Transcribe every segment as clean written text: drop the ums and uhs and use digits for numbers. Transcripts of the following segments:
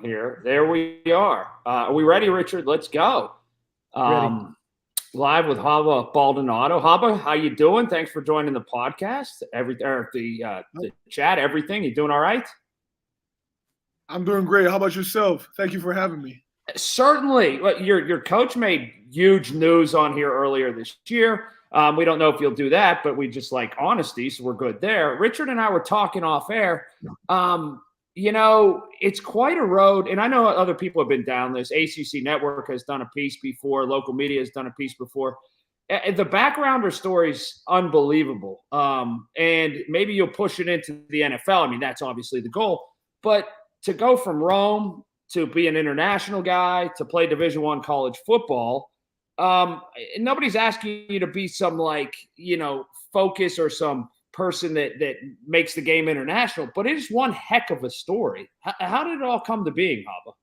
here. There we are we ready, Richard? Let's go. Ready. Live with Habakkuk Baldonado. Haba, how you doing? Thanks for joining the podcast. The chat. Everything. You doing all right? I'm doing great. How about yourself? Thank you for having me. Certainly. Your coach made huge news on here earlier this year. We don't know if you'll do that, but we just like honesty, so we're good there. Richard and I were talking off air. It's quite a road, and I know other people have been down this. ACC Network has done a piece before. Local media has done a piece before. The backgrounder story's unbelievable, and maybe you'll push it into the NFL. I mean, that's obviously the goal. But to go from Rome to be an international guy to play Division I college football, nobody's asking you to be some focus or some person that makes the game international, but it is one heck of a story. How did it all come to being, Haba?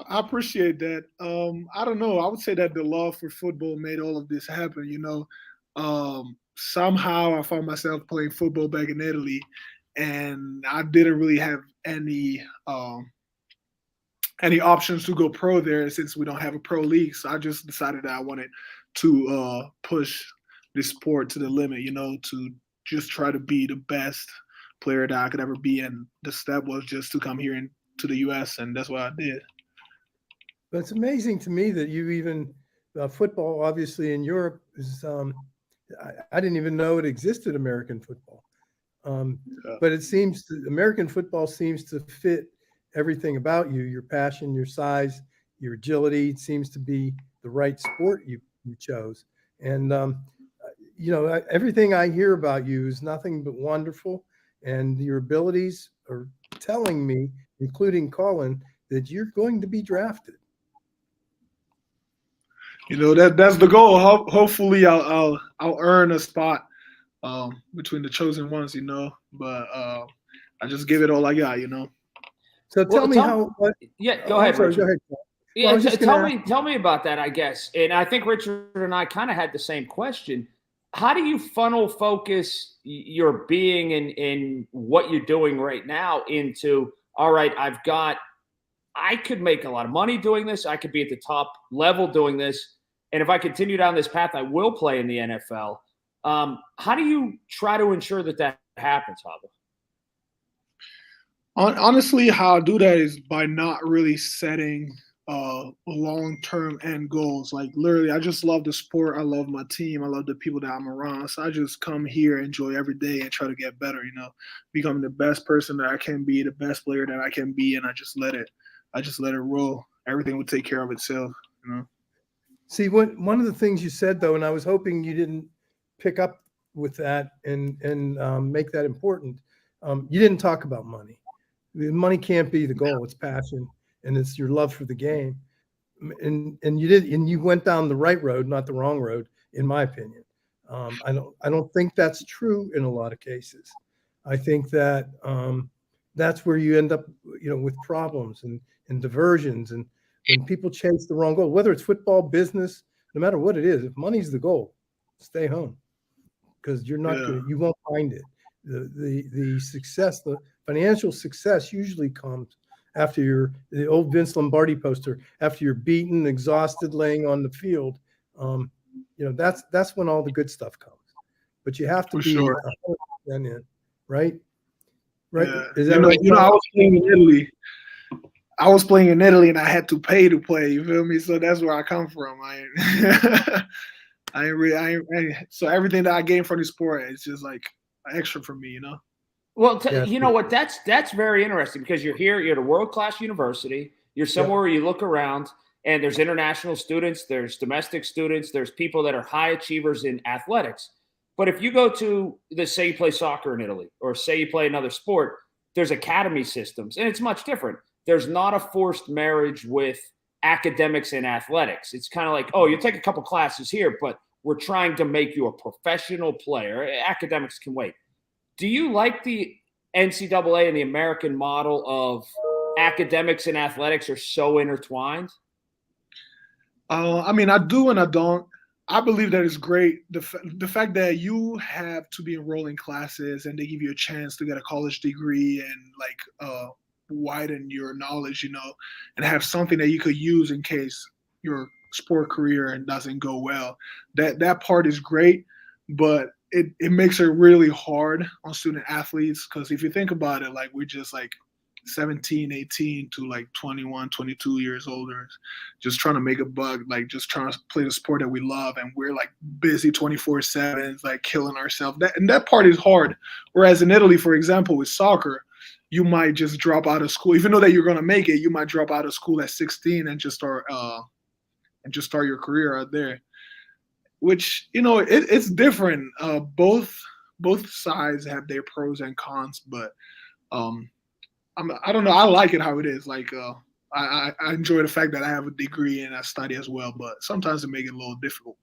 I appreciate that. I don't know. I would say that the love for football made all of this happen. Somehow I found myself playing football back in Italy, and I didn't really have any options to go pro there since we don't have a pro league. So I just decided that I wanted to push this sport to the limit, to just try to be the best player that I could ever be. And the step was just to come here to the U.S., and that's what I did. But it's amazing to me that you even football, obviously in Europe, is I didn't even know it existed, American football. But it seems American football seems to fit everything about you, your passion, your size, your agility. It seems to be the right sport you chose. And everything I hear about you is nothing but wonderful, and your abilities are telling me, including Colin, that you're going to be drafted. That's the goal. Hopefully, I'll earn a spot between the chosen ones. But I just give it all I got. So tell me how. Yeah, go ahead, Richard. Go ahead. Yeah, well, tell me about that, I guess. And I think Richard and I kind of had the same question. How do you funnel focus your being in what you're doing right now into, all right, I could make a lot of money doing this. I could be at the top level doing this. And if I continue down this path, I will play in the NFL. How do you try to ensure that happens, Haba? Honestly, how I do that is by not really setting long-term end goals. Like literally, I just love the sport. I love my team. I love the people that I'm around. So I just come here, enjoy every day, and try to get better. Become the best person that I can be, the best player that I can be, and I just let it roll. Everything will take care of itself. See, one of the things you said though, and I was hoping you didn't pick up with that and make that important. You didn't talk about money. Money can't be the goal. It's passion, and it's your love for the game. And you went down the right road, not the wrong road, in my opinion. I don't think that's true in a lot of cases. I think that that's where you end up, with problems and diversions, and when people chase the wrong goal, whether it's football, business, no matter what it is. If money's the goal, stay home, because you're not you won't find it. The success, the financial success usually comes after the old Vince Lombardi poster, after you're beaten, exhausted, laying on the field. That's when all the good stuff comes. But you have to be 100% in, right? Right? Yeah. Is that right? I was playing in Italy. And I had to pay to play. You feel me? So that's where I come from. So everything that I gain from the sport is just like extra for me, Well, you know what? That's very interesting, because you're here, you're at a world-class university, you're somewhere where you look around and there's international students, there's domestic students, there's people that are high achievers in athletics. But if you go to say you play soccer in Italy, or say you play another sport, there's academy systems, and it's much different. There's not a forced marriage with academics and athletics. It's kind of like, oh, you take a couple classes here, but we're trying to make you a professional player. Academics can wait. Do you like the NCAA and the American model of academics and athletics are so intertwined? I do and I don't. I believe that it's great. The fact that you have to be enrolled in classes and they give you a chance to get a college degree and widen your knowledge, and have something that you could use in case your sport career doesn't go well. That part is great, but it makes it really hard on student athletes, because if you think about it, like we're just like 17, 18 to like 21, 22 years older, just trying to make a buck, like just trying to play the sport that we love, and we're like busy 24/7, like killing ourselves. That part is hard. Whereas in Italy, for example, with soccer, you might just drop out of school, even though that you're gonna make it. You might drop out of school at 16 and just start your career out there. Which it's different. Both sides have their pros and cons, but I don't know. I like it how it is. Like I enjoy the fact that I have a degree and I study as well, but sometimes it makes it a little difficult.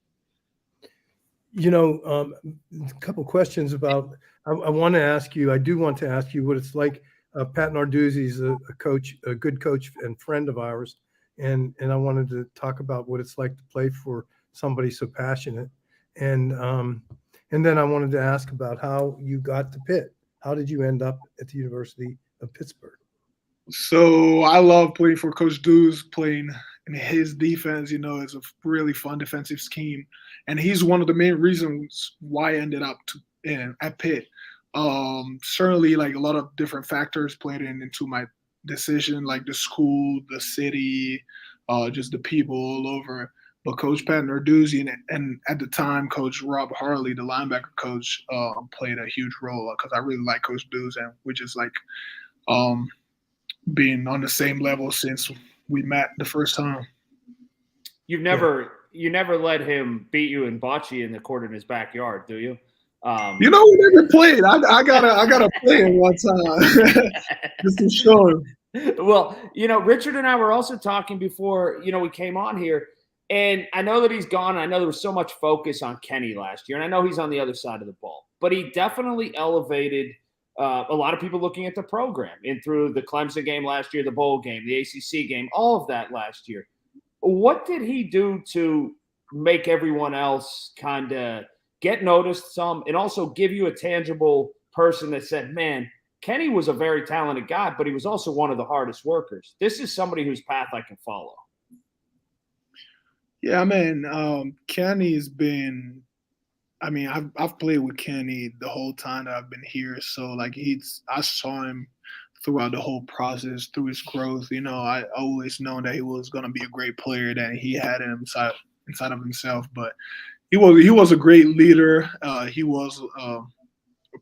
A couple questions about. I do want to ask you what it's like. Pat Narduzzi's a coach, a good coach and friend of ours, and I wanted to talk about what it's like to play for somebody so passionate, and then I wanted to ask about how you got to Pitt. How did you end up at the University of Pittsburgh? So I love playing for Coach Deuce, playing in his defense. It's a really fun defensive scheme, and he's one of the main reasons why I ended up at Pitt. Certainly, like a lot of different factors played into my decision, like the school, the city, just the people all over. But Coach Pat Narduzzi and at the time Coach Rob Harley, the linebacker coach, played a huge role, because I really like Coach Deuce, and we just like being on the same level since we met the first time. You never let him beat you in bocce in the court in his backyard, do you? We never played. I gotta play him one time just to show him. Well, Richard and I were also talking before we came on here. And I know that he's gone. I know there was so much focus on Kenny last year, and I know he's on the other side of the ball. But he definitely elevated a lot of people looking at the program and through the Clemson game last year, the bowl game, the ACC game, all of that last year. What did he do to make everyone else kind of get noticed some, and also give you a tangible person that said, man, Kenny was a very talented guy, but he was also one of the hardest workers. This is somebody whose path I can follow. Yeah, man. Kenny's been. I mean, I've played with Kenny the whole time that I've been here. So like I saw him throughout the whole process, through his growth. I always known that he was gonna be a great player, that he had it inside of himself. But he was a great leader. He was a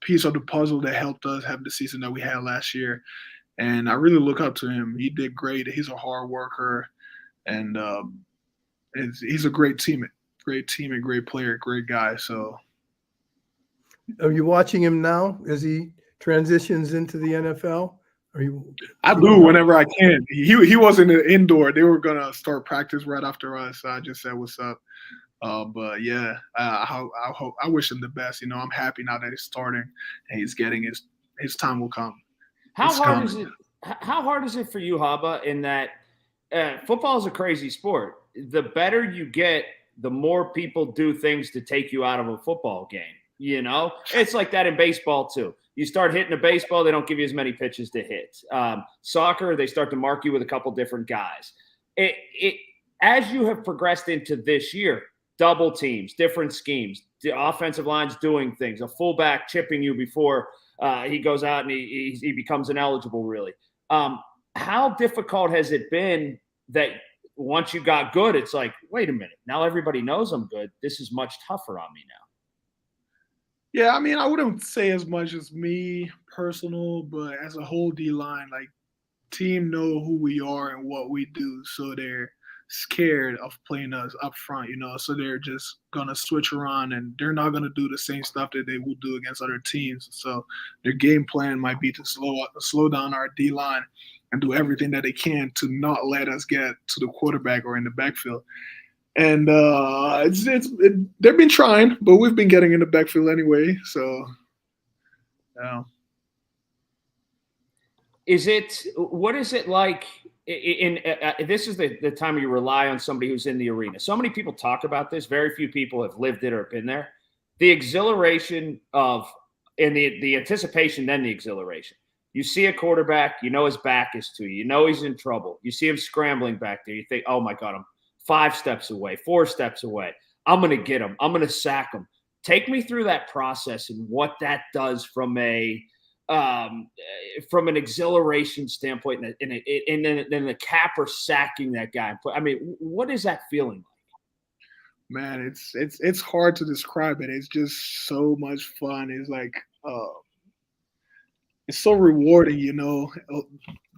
piece of the puzzle that helped us have the season that we had last year. And I really look up to him. He did great. He's a hard worker, and he's a great teammate, great player, great guy. So, are you watching him now as he transitions into the NFL? I do whenever I can. He wasn't indoor. They were gonna start practice right after us, so I just said, "What's up?" But yeah, I wish him the best. I'm happy now that he's starting and he's getting his time will come. How hard is it for you, Haba, in that football is a crazy sport? The better you get, the more people do things to take you out of a football game. It's like that in baseball too. You start hitting a baseball, they don't give you as many pitches to hit. Soccer, they start to mark you with a couple different guys. As you have progressed into this year, double teams, different schemes, the offensive line's doing things, a fullback chipping you before he goes out and he becomes ineligible, really. How difficult has it been that once you got good, it's like, wait a minute, now everybody knows I'm good. This is much tougher on me now. Yeah, I mean, I wouldn't say as much as me personal, but as a whole D-line, like, team know who we are and what we do, so they're scared of playing us up front, so they're just gonna switch around and they're not gonna do the same stuff that they will do against other teams. So their game plan might be to slow down our D-line and do everything that they can to not let us get to the quarterback or in the backfield. And they've been trying, but we've been getting in the backfield anyway. So, yeah. What is it like this is the time you rely on somebody who's in the arena. So many people talk about this. Very few people have lived it or been there. The exhilaration and the anticipation, then the exhilaration. You see a quarterback, you know his back is to you. You know he's in trouble. You see him scrambling back there. You think, oh, my God, I'm 5 steps away, 4 steps away. I'm going to get him. I'm going to sack him. Take me through that process and what that does from an exhilaration standpoint, and then the capper sacking that guy. I mean, what is that feeling like? Man, it's hard to describe it. It's just so much fun. It's like it's so rewarding, you know.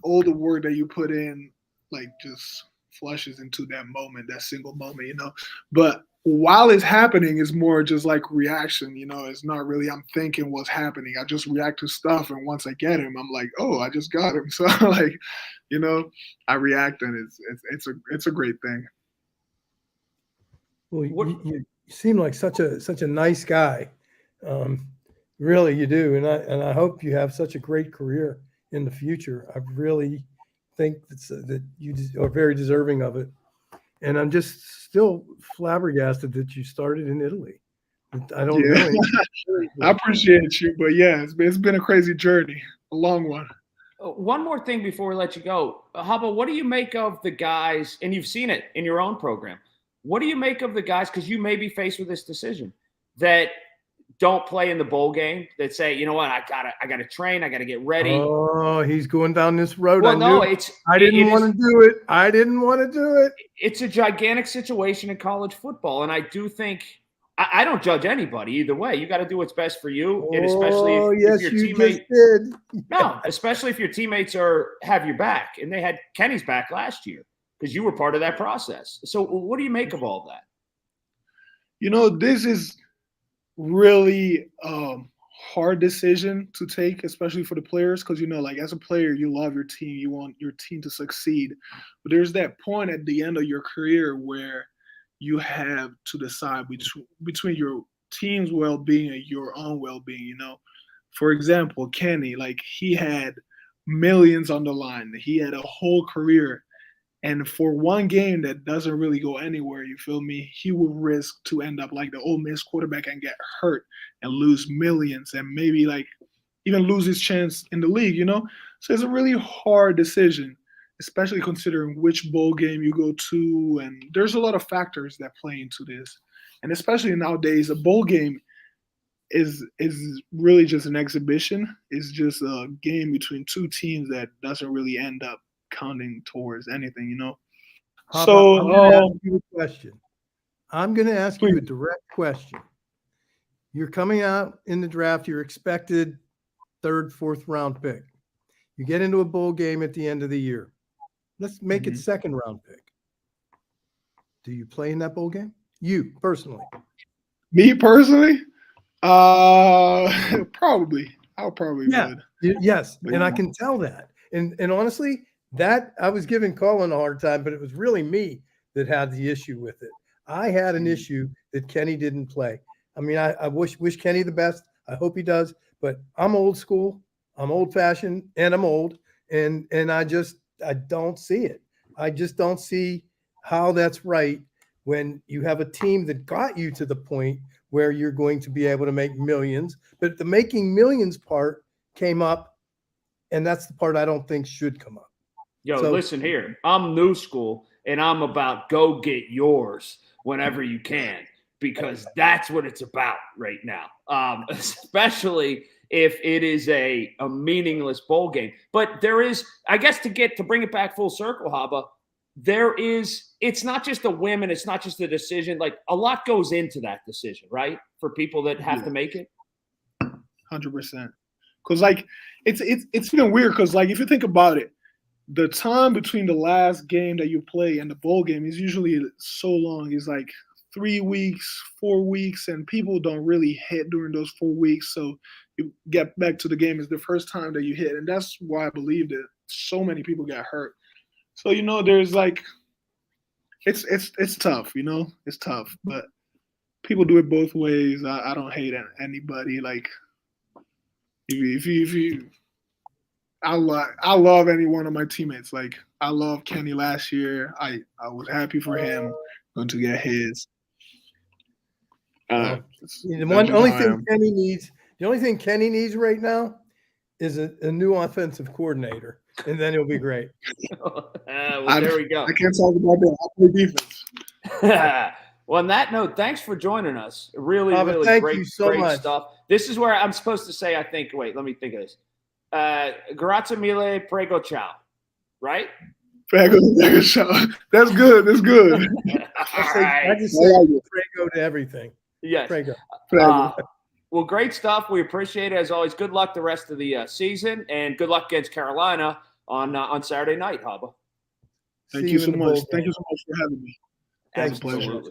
All the work that you put in, like, just flushes into that moment, that single moment, you know. But while it's happening, it's more just like reaction, you know. It's not really I'm thinking what's happening. I just react to stuff, and once I get him, I'm like, oh, I just got him. So like, you know, I react, and it's a great thing. Well, you seem like such a nice guy. Really, you do, and I hope you have such a great career in the future. I really think that you are very deserving of it, and I'm just still flabbergasted that you started in Italy. I don't know. I appreciate you, but yeah, it's been a crazy journey, a long one. One more thing before we let you go, Haba, what do you make of the guys? And you've seen it in your own program. What do you make of the guys? Because you may be faced with this decision that don't play in the bowl game, that say, you know what, I gotta train, I gotta get ready. Oh, he's going down this road. Well, no, I didn't want to do it. I didn't want to do it. It's a gigantic situation in college football, and I do think I don't judge anybody either way. You got to do what's best for you, and especially if your teammates did. No, especially if your teammates have your back, and they had Kenny's back last year because you were part of that process. So, what do you make of all that? You know, this is really hard decision to take, especially for the players, because, you know, like, as a player, you love your team, you want your team to succeed, but there's that point at the end of your career where you have to decide between your team's well-being and your own well-being. You know, for example, Kenny, like, he had millions on the line, he had a whole career, and for one game that doesn't really go anywhere, you feel me, he would risk to end up like the Ole Miss quarterback and get hurt and lose millions and maybe, like, even lose his chance in the league, you know? So it's a really hard decision, especially considering which bowl game you go to. And there's a lot of factors that play into this. And especially nowadays, a bowl game is really just an exhibition. It's just a game between two teams that doesn't really end up counting towards anything, you know? So I'm going to ask you a question. I'm going to ask you a direct question. You're coming out in the draft, you're expected 3rd, 4th round pick. You get into a bowl game at the end of the year. Let's make it 2nd round pick. Do you play in that bowl game? You personally? Me personally? Probably. I'll probably would. Yes, and I can tell that. And honestly, that I was giving Colin a hard time, but it was really me that had the issue with it. I had an issue that Kenny didn't play. I mean, I wish Kenny the best. I hope he does, but I'm old school. I'm old fashioned, and I'm old, and I don't see it. I just don't see how that's right when you have a team that got you to the point where you're going to be able to make millions, but the making millions part came up, and that's the part I don't think should come up. Yo, listen here. I'm new school, and I'm about go get yours whenever you can, because that's what it's about right now, especially if it is a meaningless bowl game. But there is, I guess, to bring it back full circle, Haba, it's not just a whim and it's not just a decision. Like, a lot goes into that decision, right? For people that have to make it. 100%. Because, like, it's even weird because, like, if you think about it, the time between the last game that you play and the bowl game is usually so long. It's like 3 weeks, 4 weeks, and people don't really hit during those 4 weeks. So you get back to the game is the first time that you hit. And that's why I believe that so many people got hurt. So, you know, there's like, it's tough, you know, it's tough, but people do it both ways. I don't hate anybody. Like, if you I love any one of my teammates. Like, I love Kenny last year. I was happy for him going to get his. The only thing Kenny needs right now is a new offensive coordinator, and then he'll be great. Well, there we go. I can't talk about that. I play defense. Well, on that note, thanks for joining us. Really, Robert, really thank great, you so great much. stuff. This is where I'm supposed to say, I think, wait, let me think of this. Grazie mille, prego, ciao. Right? That's good. That's good. I just say prego to everything. Yes. Prego. Well, great stuff. We appreciate it as always. Good luck the rest of the season, and good luck against Carolina on Saturday night, Hubba. Thank you so much. Thank you so much for having me. Thanks. Absolutely.